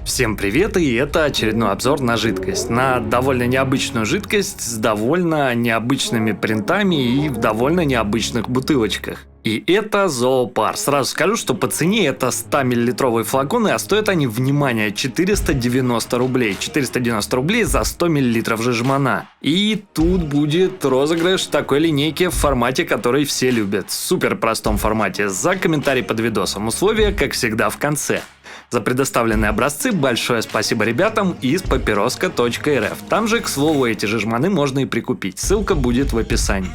Всем привет, и это очередной обзор на жидкость. На довольно необычную жидкость с довольно необычными принтами и в довольно необычных бутылочках. И это Зоопар. Сразу скажу, что по цене это 100-миллилитровые флаконы, а стоят они, внимание, 490 рублей. 490 рублей за 100 миллилитров жижмана. И тут будет розыгрыш такой линейки в формате, который все любят. В супер простом формате. За комментарий под видосом. Условия, как всегда, в конце. За предоставленные образцы большое спасибо ребятам из papiroska.rf. Там же, к слову, эти жижманы можно и прикупить. Ссылка будет в описании.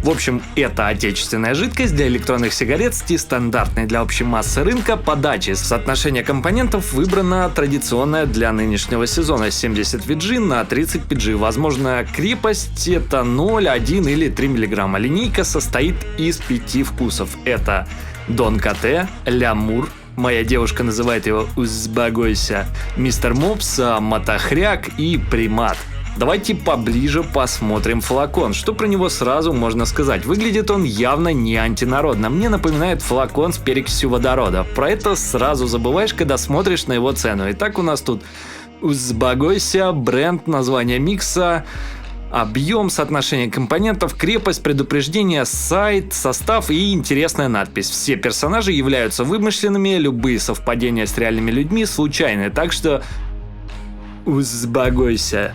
В общем, это отечественная жидкость для электронных сигарет стандартной для общей массы рынка подачи. Соотношение компонентов выбрано традиционное для нынешнего сезона: 70 VG на 30 PG. Возможно, крепость это 0, 1 или 3 мг. Линейка состоит из 5 вкусов. Это Дон КТ, Лямур, моя девушка называет его Узбагойся, Мистер Мопс, Мотохряк и Примат. Давайте поближе посмотрим флакон. Что про него сразу можно сказать? Выглядит он явно не антинародно. Мне напоминает флакон с перекисью водорода. Про это сразу забываешь, когда смотришь на его цену. Итак, у нас тут Узбагойся, бренд, название микса, объем, соотношение компонентов, крепость, предупреждение, сайт, состав и интересная надпись. Все персонажи являются вымышленными, любые совпадения с реальными людьми случайны, так что Узбагойся.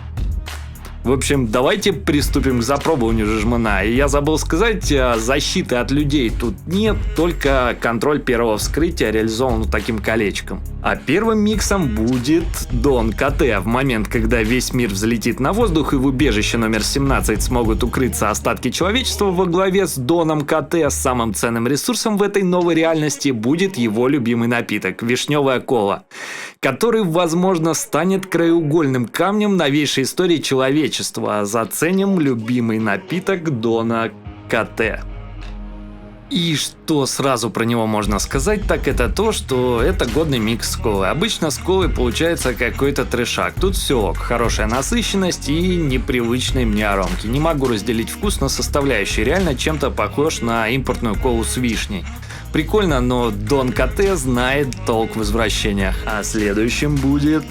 В общем, давайте приступим к запробованию жижмана. И я забыл сказать, защиты от людей тут нет, только контроль первого вскрытия реализован вот таким колечком. А первым миксом будет Дон КТ. В момент, когда весь мир взлетит на воздух и в убежище номер 17 смогут укрыться остатки человечества, во главе с Доном КТ самым ценным ресурсом в этой новой реальности будет его любимый напиток – вишневая кола, который, возможно, станет краеугольным камнем новейшей истории человечества. Заценим любимый напиток Дона КТ. И что сразу про него можно сказать, так это то, что это годный микс с колой. Обычно с колой получается какой-то трешак. Тут все ок, хорошая насыщенность и непривычные мне аромки. Не могу разделить вкус на составляющие, реально чем-то похож на импортную колу с вишней. Прикольно, но Дон КТ знает толк в извращениях. А следующим будет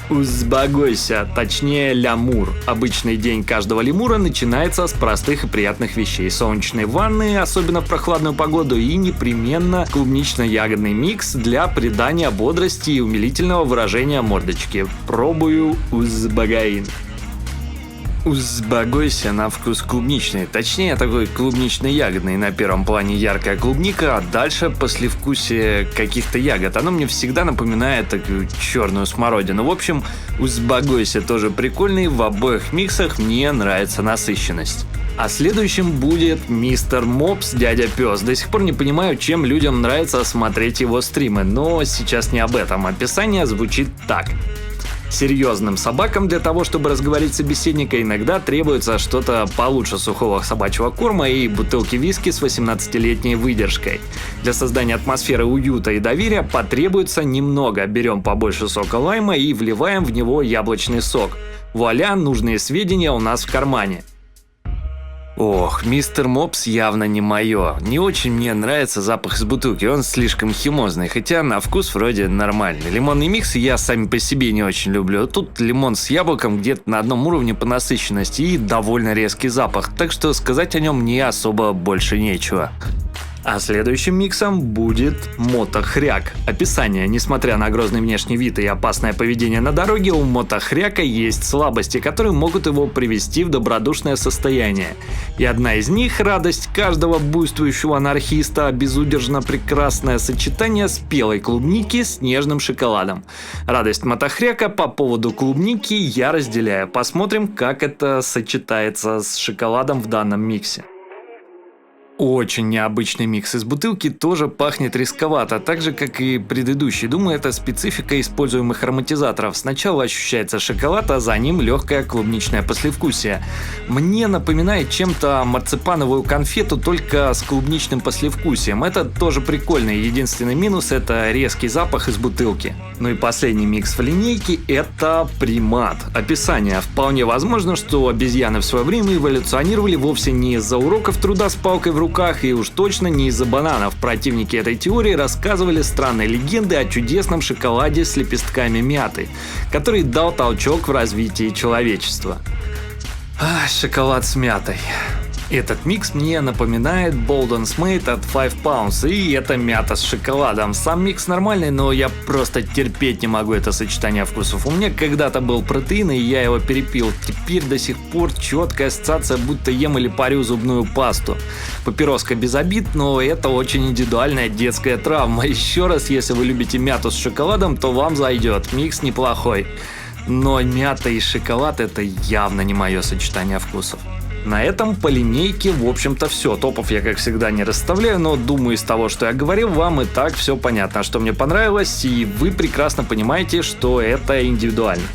Узбагойся, точнее Лямур. Обычный день каждого лемура начинается с простых и приятных вещей. Солнечные ванны, особенно в прохладную погоду, и непременно клубнично-ягодный микс для придания бодрости и умилительного выражения мордочки. Пробую Узбагаин. Узбагойся на вкус клубничный, точнее такой клубнично-ягодный. На первом плане яркая клубника, а дальше послевкусие каких-то ягод. Оно мне всегда напоминает такую черную смородину. В общем, Узбагойся тоже прикольный, в обоих миксах мне нравится насыщенность. А следующим будет Мистер Мопс, дядя пес. До сих пор не понимаю, чем людям нравится смотреть его стримы, но сейчас не об этом. Описание звучит так. Серьезным собакам для того, чтобы разговорить собеседника, иногда требуется что-то получше сухого собачьего корма и бутылки виски с 18-летней выдержкой. Для создания атмосферы уюта и доверия потребуется немного. Берем побольше сока лайма и вливаем в него яблочный сок. Вуаля, нужные сведения у нас в кармане. Ох, Мистер Мопс явно не мое. Не очень мне нравится запах из бутылки, он слишком химозный, хотя на вкус вроде нормальный. Лимонные миксы я сами по себе не очень люблю. Тут лимон с яблоком где-то на одном уровне по насыщенности и довольно резкий запах, так что сказать о нем мне особо больше нечего. А следующим миксом будет Мотохряк. Описание. Несмотря на грозный внешний вид и опасное поведение на дороге, у Мотохряка есть слабости, которые могут его привести в добродушное состояние. И одна из них – радость каждого буйствующего анархиста, безудержно прекрасное сочетание спелой клубники с нежным шоколадом. Радость Мотохряка по поводу клубники я разделяю. Посмотрим, как это сочетается с шоколадом в данном миксе. Очень необычный микс из бутылки, тоже пахнет рисковато, так же как и предыдущий. Думаю, это специфика используемых ароматизаторов. Сначала ощущается шоколад, а за ним легкое клубничное послевкусие. Мне напоминает чем-то марципановую конфету, только с клубничным послевкусием. Это тоже прикольно. Единственный минус – это резкий запах из бутылки. Ну и последний микс в линейке – это Примат. Описание. Вполне возможно, что обезьяны в свое время эволюционировали вовсе не из-за уроков труда с палкой в руках, руках, и уж точно не из-за бананов. Противники этой теории рассказывали странные легенды о чудесном шоколаде с лепестками мяты, который дал толчок в развитии человечества. Шоколад с мятой. Этот микс мне напоминает Bolden's Mate от 5 Pounds, и это мята с шоколадом. Сам микс нормальный, но я просто терпеть не могу это сочетание вкусов. У меня когда-то был протеин, и я его перепил. Теперь до сих пор четкая ассоциация, будто ем или парю зубную пасту. Папироска без обид, но это очень индивидуальная детская травма. Еще раз, если вы любите мяту с шоколадом, то вам зайдет. Микс неплохой. Но мята и шоколад — это явно не мое сочетание вкусов. На этом по линейке, в общем-то, все. Топов я, как всегда, не расставляю, но думаю, из того, что я говорил, вам и так все понятно, что мне понравилось, и вы прекрасно понимаете, что это индивидуально.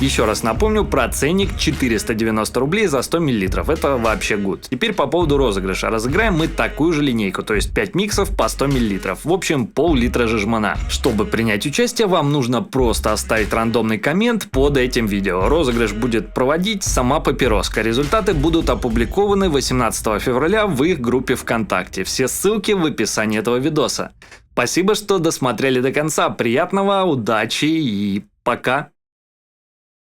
Еще раз напомню про ценник: 490 рублей за 100 мл. Это вообще гуд. Теперь по поводу розыгрыша. Разыграем мы такую же линейку, то есть 5 миксов по 100 мл. В общем, пол-литра жижмана. Чтобы принять участие, вам нужно просто оставить рандомный коммент под этим видео. Розыгрыш будет проводить сама Папироска. Результаты будут опубликованы 18 февраля в их группе ВКонтакте. Все ссылки в описании этого видоса. Спасибо, что досмотрели до конца. Приятного, удачи и пока!